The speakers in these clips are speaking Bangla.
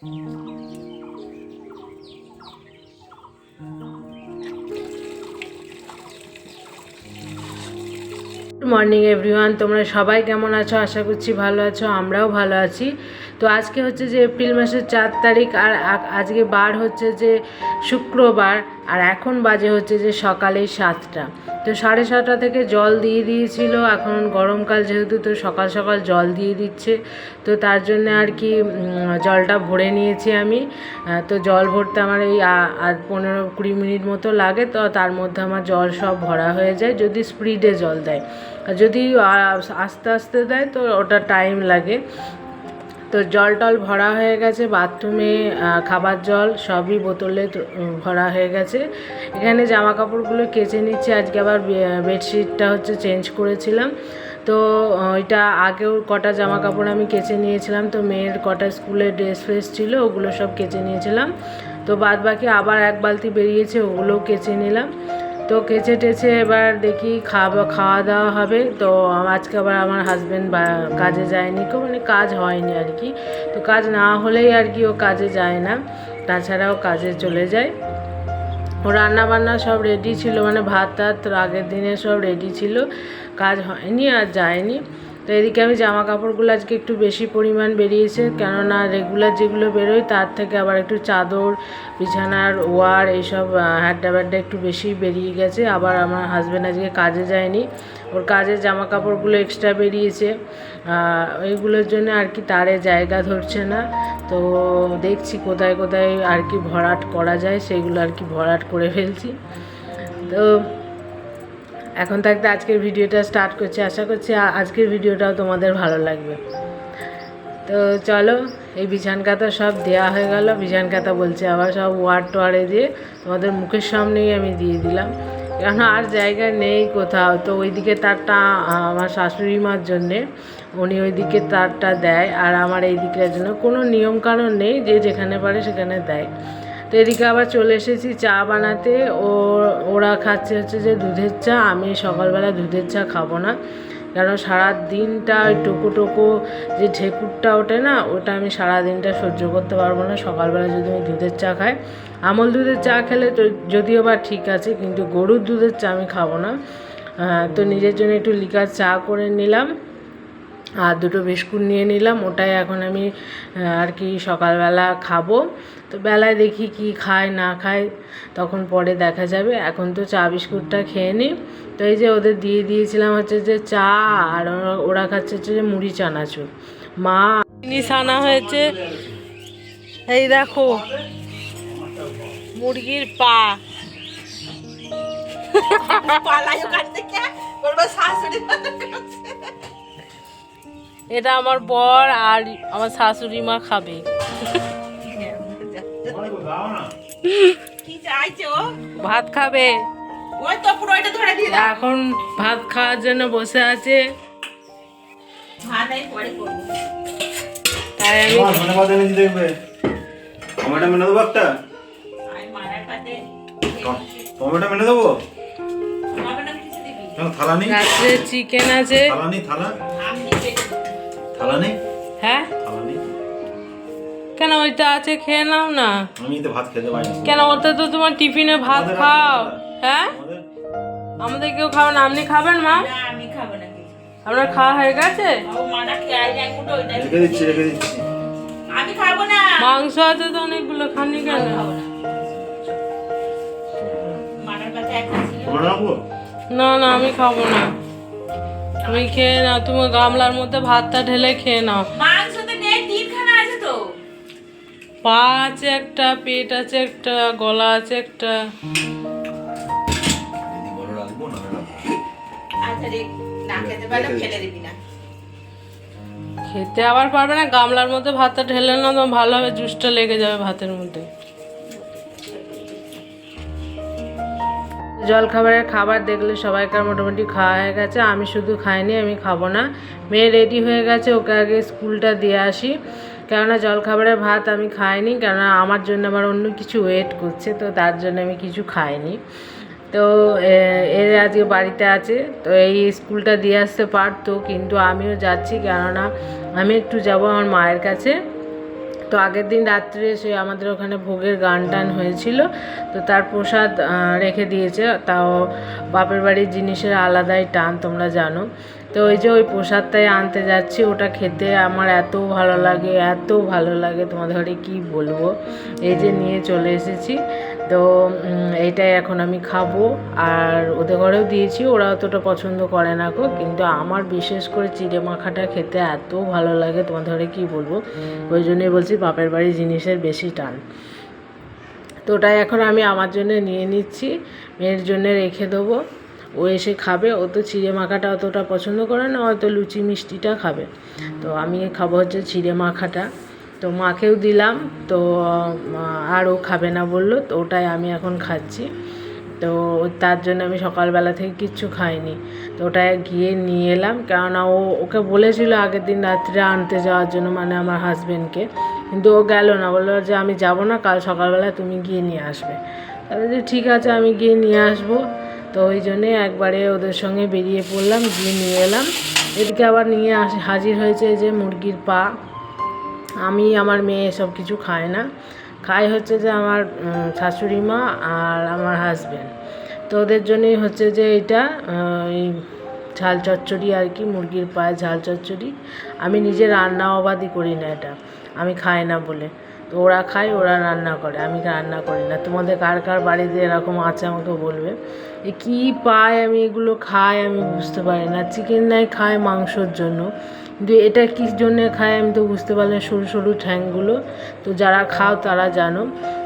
মর্নিং এভরিওয়ান, তোমরা সবাই কেমন আছো? আশা করছি ভালো আছো, আমরাও ভালো আছি। তো আজকে হচ্ছে যে এপ্রিল মাসের 4 তারিখ, আর আজকে বার হচ্ছে যে শুক্রবার, আর এখন বাজে হচ্ছে যে সকালে 7টা। তো 7:30 থেকে জল দিয়ে দিয়েছিল। এখন গরমকাল যেহেতু, তো সকাল সকাল জল দিয়ে দিচ্ছে, তো তার জন্য আর কি জলটা ভরে নিয়েছি আমি। তো জল ভরতে আমার এই 15-20 মিনিট মতো লাগে, তো তার মধ্যে আমার জল সব ভরা হয়ে যায় যদি স্পিডে জল দেয়। আর যদি আস্তে আস্তে দেয় তো ওটা টাইম লাগে। তো জল টল ভরা হয়ে গেছে, বাথরুমে খাবার জল সবই বোতলে ভরা হয়ে গেছে। এখানে জামা কাপড়গুলো কেচে নিচ্ছি। আজকে আবার বেডশিটটা হচ্ছে চেঞ্জ করেছিলাম, তো ওইটা আগেও কটা জামা কাপড় আমি কেচে নিয়েছিলাম। তো মেয়ের কটা স্কুলের ড্রেস ফ্রেস ছিল, ওগুলো সব কেচে নিয়েছিলাম। তো বাদ বাকি আবার 1 বালতি বেরিয়েছে, ওগুলোও কেচে নিলাম। তো কেচে টেচে এবার দেখি খাওয়া দাওয়া হবে। তো আজকে আবার আমার হাজব্যান্ড কাজে যায়নি, মানে কাজ হয়নি আর কি। তো কাজ না হলেই আর কি ও কাজে যায় না, তাছাড়াও কাজে চলে যায়। ও রান্না বান্না সব রেডি ছিল, মানে ভাত টাত আগের দিনে সব রেডি ছিল, কাজ হয়নি আর যায়নি। তো এদিকে আমি জামা কাপড়গুলো আজকে একটু বেশি পরিমাণ বেরিয়েছে, কেননা রেগুলার যেগুলো বেরোয় তার থেকে আবার একটু চাদর, বিছানার ওয়ার, এইসব হ্যাড্ডা ব্যাড্ডা একটু বেশি বেরিয়ে গেছে। আবার আমার হাজব্যান্ড আজকে কাজে যায়নি, ওর কাজের জামা কাপড়গুলো এক্সট্রা বেরিয়েছে। এইগুলোর জন্য আর কি তারে জায়গা ধরছে না। তো দেখছি কোথায় কোথায় আর কি ভরাট করা যায়, সেগুলো আর কি ভরাট করে ফেলছি। তো এখন থাকতে আজকের ভিডিওটা স্টার্ট করছি। আশা করছি আজকের ভিডিওটাও তোমাদের ভালো লাগবে। তো চলো, এই বিছান কাঁথা সব দেওয়া হয়ে গেল। বিছান কাঁথা বলছে, আবার সব ওয়ার টোয়ারে দিয়ে তোমাদের মুখের সামনেই আমি দিয়ে দিলাম, কেন আর জায়গা নেই কোথাও। তো ওইদিকে তারটা আমার শাশুড়ি মার জন্যে, উনি ওইদিকে তারটা দেয়, আর আমার এই দিকের জন্য কোনো নিয়ম কানুন নেই, যে যেখানে পারে সেখানে দেয়। তো এদিকে আবার চলে এসেছি চা বানাতে। ওরা খাচ্ছে হচ্ছে যে দুধের চা। আমি সকালবেলা দুধের চা খাবো না, কারণ সারা দিনটা ওই টোকো যে ঢেকুরটা ওঠে না, ওটা আমি সারা দিনটা সহ্য করতে পারবো না। সকালবেলা যদি আমি দুধের চা খাই, আমল দুধের চা খেলে তো যদিও বা ঠিক আছে, কিন্তু গরুর দুধের চা আমি খাবো না। তো নিজের জন্য একটু লিকার চা করে নিলাম, আর 2টো বিস্কুট নিয়ে নিলাম। ওটাই এখন আমি আর কি সকালবেলা খাবো। তো বেলায় দেখি কি খায় না খায়, তখন পরে দেখা যাবে। এখন তো চা বিস্কুটটা খেয়ে নিই। তো এই যে ওদের দিয়ে দিয়েছিলাম হচ্ছে যে চা, আর ওরা খাচ্ছে হচ্ছে যে মুড়ি চানাচুর। মা জিনিস আনা হয়েছে, এই দেখো মুরগির পা। এটা আমার বর আর আমার শাশুড়ি মা খাবে। ভাত খাবে, এখন ভাত খাওয়ার জন্য বসে আছে। তাই আমি রাত্রে চিকেন আছে। হ্যাঁ কেন, ওইটা আছে, খেয়ে নাও না। আমি তো ভাত খেতে পারি কেন, ওটা তো তোমার টিফিনে ভাত খাও। হ্যাঁ আমাদের কেউ খাবে না, আপনি খাবেন মা? আমি খাবো না, আপনার খাওয়া হয়ে গেছে? আমি খাবো না, মাংস আছে তো অনেকগুলো, খানি কেন? না না আমি খাবো না, তুমি খেয়ে নাও। তুমি গামলার মধ্যে ভাতটা ঢেলে খেয়ে নাও। পা আছে একটা, পেট আছে একটা, গলা আছে একটা। খেতে আবার পারবে না, গামলার মধ্যে ভাতটা ঢেলে না তো ভালোভাবে জুসটা লেগে যাবে ভাতের মধ্যে। জলখাবারের খাবার দেখলে সবাইকার মোটামুটি খাওয়া হয়ে গেছে, আমি শুধু খাইনি, আমি খাবো না। মেয়ে রেডি হয়ে গেছে, ওকে আগে স্কুলটা দিয়ে আসি। কেননা জলখাবারের ভাত আমি খাইনি, কেননা আমার জন্য আবার অন্য কিছু ওয়েট করছে, তো তার জন্য আমি কিছু খাইনি। তো এর আজকে বাড়িতে আছে, তো এই স্কুলটা দিয়ে আসতে পারতো, কিন্তু আমিও যাচ্ছি, কেননা আমি একটু যাব আমার মায়ের কাছে। তো আগের দিন রাত্রে সে আমাদের ওখানে ভোগের গান টান হয়েছিল, তো তার প্রসাদ রেখে দিয়েছে। তাও বাপের বাড়ির জিনিসের আলাদাই টান, তোমরা জানো। তো ওই যে ওই প্রসাদটাই আনতে যাচ্ছি, ওটা খেতে আমার এত ভালো লাগে, এত ভালো লাগে তোমাদের ঘরে কি বলবো। এই যে নিয়ে চলে এসেছি, তো এইটাই এখন আমি খাবো। আর ওদের ঘরেও দিয়েছি, ওরা অতটা পছন্দ করে না গো, কিন্তু আমার বিশেষ করে চিড়ে মাখাটা খেতে এত ভালো লাগে তোমাদের ঘরে কি বলবো। ওই জন্যই বলছি বাপের বাড়ির জিনিসের বেশি টান। তো ওটাই এখন আমি আমার জন্য নিয়ে নিচ্ছি, মেয়ের জন্য রেখে দেবো। ও এসে খাবে, ও তো চিড়ে মাখাটা অতটা পছন্দ করে না, হয়তো লুচি মিষ্টিটা খাবে। তো আমি খাবো হচ্ছে চিড়ে মাখাটা। তো মাকেও দিলাম, তো আর ও খাবে না বললো, তো ওটাই আমি এখন খাচ্ছি। তো তার জন্য আমি সকালবেলা থেকে কিচ্ছু খাইনি, তো ওটা গিয়ে নিয়ে এলাম। কেননা ওকে বলেছিল আগের দিন রাত্রে আনতে যাওয়ার জন্য, মানে আমার হাজব্যান্ডকে, কিন্তু ও গেল না, বললো যে আমি যাব না, কাল সকালবেলা তুমি গিয়ে নিয়ে আসবে। তাহলে যে ঠিক আছে আমি গিয়ে নিয়ে আসবো। তো ওই জন্যে একবারে ওদের সঙ্গে বেরিয়ে পড়লাম, গিয়ে নিয়ে এলাম। এদিকে আবার নিয়ে হাজির হয়েছে যে মুরগির পা। আমি আমার মেয়ে এসব কিছু খায় না, খায় হচ্ছে যে আমার শাশুড়ি মা আর আমার হাজব্যান্ড। তো ওদের জন্যই হচ্ছে যে এটা এই ঝাল চচ্চড়ি আর কি, মুরগির পায়ে ঝাল চচ্চড়ি। আমি নিজে রান্না অবাদই করি না, এটা আমি খাই না বলে। তো ওরা খায়, ওরা রান্না করে, আমি রান্না করি না। তোমাদের কার কার বাড়িতে এরকম আছে আমাকে বলবে। এ কী পায় আমি এগুলো খাই আমি বুঝতে পারি না। চিকেন নাই খায় মাংসর জন্য, কিন্তু এটা কী জন্যে খায় আমি তো বুঝতে পারলাম, সরু সরু ঠ্যাংগুলো। তো যারা খাও তারা জানো।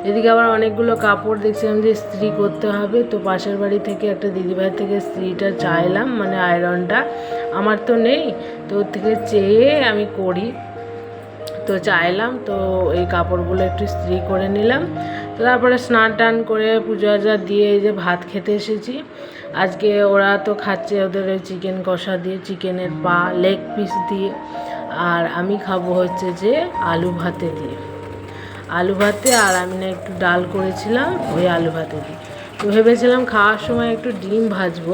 এদিকে আবার অনেকগুলো কাপড় দেখছিলাম যে ইস্ত্রি করতে হবে, তো পাশের বাড়ি থেকে একটা দিদিভাই থেকে ইস্ত্রিটা চাইলাম, মানে আয়রনটা আমার তো নেই, তো ওর থেকে চেয়ে আমি করি। তো চাইলাম, তো এই কাপড়গুলো একটু ইস্ত্রি করে নিলাম। তো তারপরে স্নান টান করে পুজো আজা দিয়ে এই যে ভাত খেতে এসেছি। আজকে ওরা তো খাচ্ছে ওদের ওই চিকেন কষা দিয়ে, চিকেনের পা লেগ পিস দিয়ে, আর আমি খাবো হচ্ছে যে আলু ভাতে দিয়ে, আলু ভাতে। আর আমি না একটু ডাল করেছিলাম ওই আলু ভাতে দিয়ে। তো ভেবেছিলাম খাওয়ার সময় একটু ডিম ভাজবো,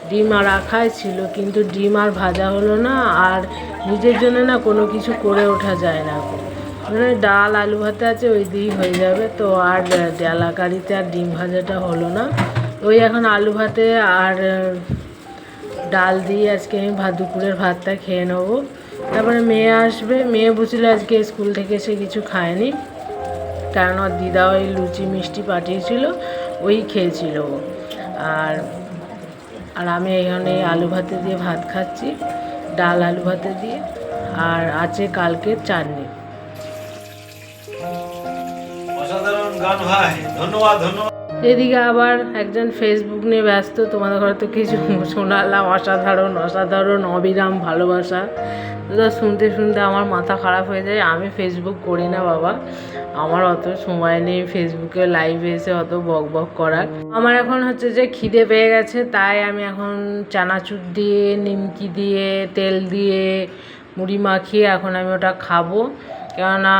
ডিম আর রাখাই ছিল, কিন্তু ডিম আর ভাজা হলো না। আর নিজের জন্য না কোনো কিছু করে ওঠা যায় না, মানে ডাল আলু ভাতে আছে ওই দিয়েই হয়ে যাবে। তো আর ডালা কারিতে আর ডিম ভাজাটা হলো না। ওই এখন আলু ভাতে আর ডাল দিয়ে আজকে আমি দুপুরের ভাতটা খেয়ে নেবো। তারপরে মেয়ে আসবে, মেয়ে বুঝলে আজকে স্কুল থেকে এসে কিছু খায়নি, কারণ ওর দিদা ওই লুচি মিষ্টি পাঠিয়েছিল, ওই খেয়েছিল। আর আর আমি এখানে আলু ভাতে দিয়ে ভাত খাচ্ছি, ডাল আলু ভাতে দিয়ে, আর আছে কালকের চাটনি। অসাধারণ গান ভাই, ধন্যবাদ ধন্যবাদ। এদিকে আবার একজন ফেসবুক নিয়ে ব্যস্ত, তোমাদের ঘরে তো কিছু শোনালাম, অসাধারণ অসাধারণ অবিরাম ভালোবাসা। তো শুনতে শুনতে আমার মাথা খারাপ হয়ে যায়। আমি ফেসবুক করি না বাবা, আমার অত সময় নেই ফেসবুকে লাইভে এসে অত বক বক করার। আমার এখন হচ্ছে যে খিদে পেয়ে গেছে, তাই আমি এখন চানাচুর দিয়ে নিমকি দিয়ে তেল দিয়ে মুড়ি মাখিয়ে এখন আমি ওটা খাবো। কেননা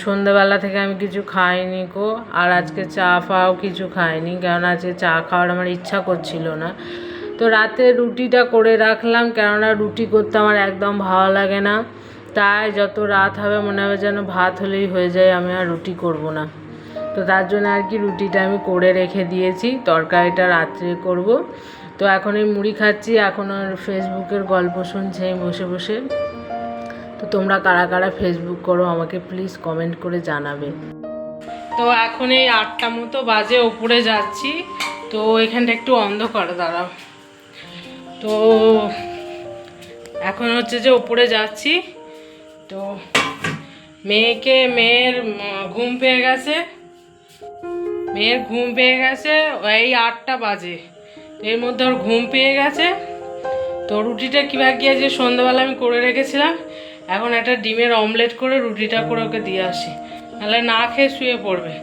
সন্ধ্যেবেলা থেকে আমি কিছু খাইনি গো, আর আজকে চা ফাও কিছু খাইনি, কেননা আজকে চা খাওয়ার আমার ইচ্ছা করছিল না। তো রাতে রুটিটা করে রাখলাম, কেননা রুটি করতে আমার একদম ভালো লাগে না। তাই যত রাত হবে মনে হবে যেন ভাত হলেই হয়ে যায়, আমি আর রুটি করব না। তো তার জন্য আর কি রুটিটা আমি করে রেখে দিয়েছি, তরকারিটা রাত্রে করব। তো এখন এই মুড়ি খাচ্ছি, এখন আর ফেসবুকের গল্প শুনছি বসে বসে। তো তোমরা কারা কারা ফেসবুক করো আমাকে প্লিজ কমেন্ট করে জানাবে। তো এখন এই 8টা মতো বাজে, ওপরে যাচ্ছি। তো এখানটা একটু অন্ধকার, দাঁড়াও। তো এখন হচ্ছে যে ওপরে যাচ্ছি। তো মেয়ের ঘুম পেয়ে গেছে, এই 8টা বাজে, এর মধ্যে ওর ঘুম পেয়ে গেছে। তো রুটিটা কীভাবে গিয়ে যে সন্ধ্যাবেলা আমি করে রেখেছিলাম, এখন একটা ডিমের অমলেট করে রুটিটা করে ওকে দিয়ে আসি, নাহলে না খেয়ে শুয়ে পড়বে।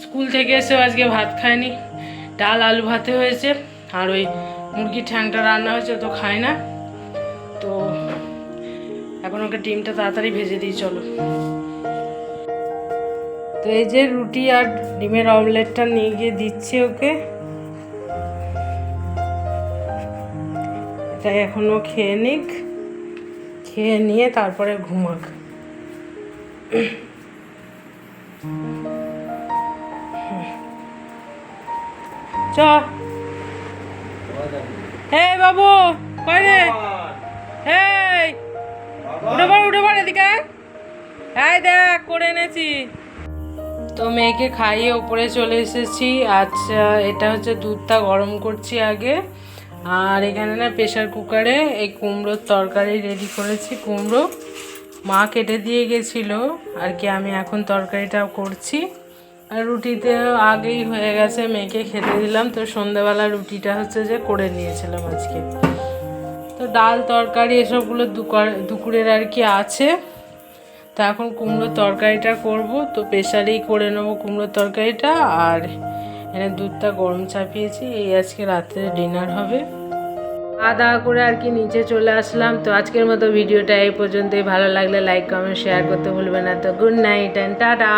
স্কুল থেকে এসেও আজকে ভাত খায়নি, ডাল আলু ভাতে হয়েছে, আর ওই মুরগির ঠ্যাংটা রান্না হয়েছে, তো খায় না। তো এখন ওকে ডিমটা তাড়াতাড়ি ভেজে দিই, চলো। তো এই যে রুটি আর ডিমের অমলেটটা নিয়ে গিয়ে দিচ্ছি ওকে, এটা এখনো খেয়ে নিক, খেয়ে নিয়ে তারপরে ঘুমাক। চ এই বাবু কই রে এই উঠে পড় এদিকে আয়। এই দেখ করে এনেছি। তো মেয়েকে খাইয়ে উপরে চলে এসেছি। আচ্ছা এটা হচ্ছে দুধটা গরম করছি আগে, আর এখানে না প্রেশার কুকারে এই কুমড়োর তরকারি রেডি করেছি। কুমড়ো মা কেটে দিয়ে গেছিলো আর কি, আমি এখন তরকারিটা করছি। আর রুটিতে আগেই হয়ে গেছে, মেয়েকে খেতে দিলাম। তো সন্ধ্যাবেলা রুটিটা হচ্ছে যে করে নিয়েছিলাম আজকে। তো ডাল তরকারি এসবগুলো দুপুরের আর কি আছে। তো এখন কুমড়োর তরকারিটা করব, তো প্রেশারেই করে নেবো কুমড়োর তরকারিটা। আর এখানে দুধটা গরম চাপিয়েছি, এই আজকে রাত্রে ডিনার হবে। খাওয়া দাওয়া করে আর কি নিচে চলে আসলাম। তো আজকের মতো ভিডিওটা এই পর্যন্তই। ভালো লাগলে লাইক কমেন্ট শেয়ার করতে ভুলবেন না। তো গুড নাইট অ্যান্ড টাটা।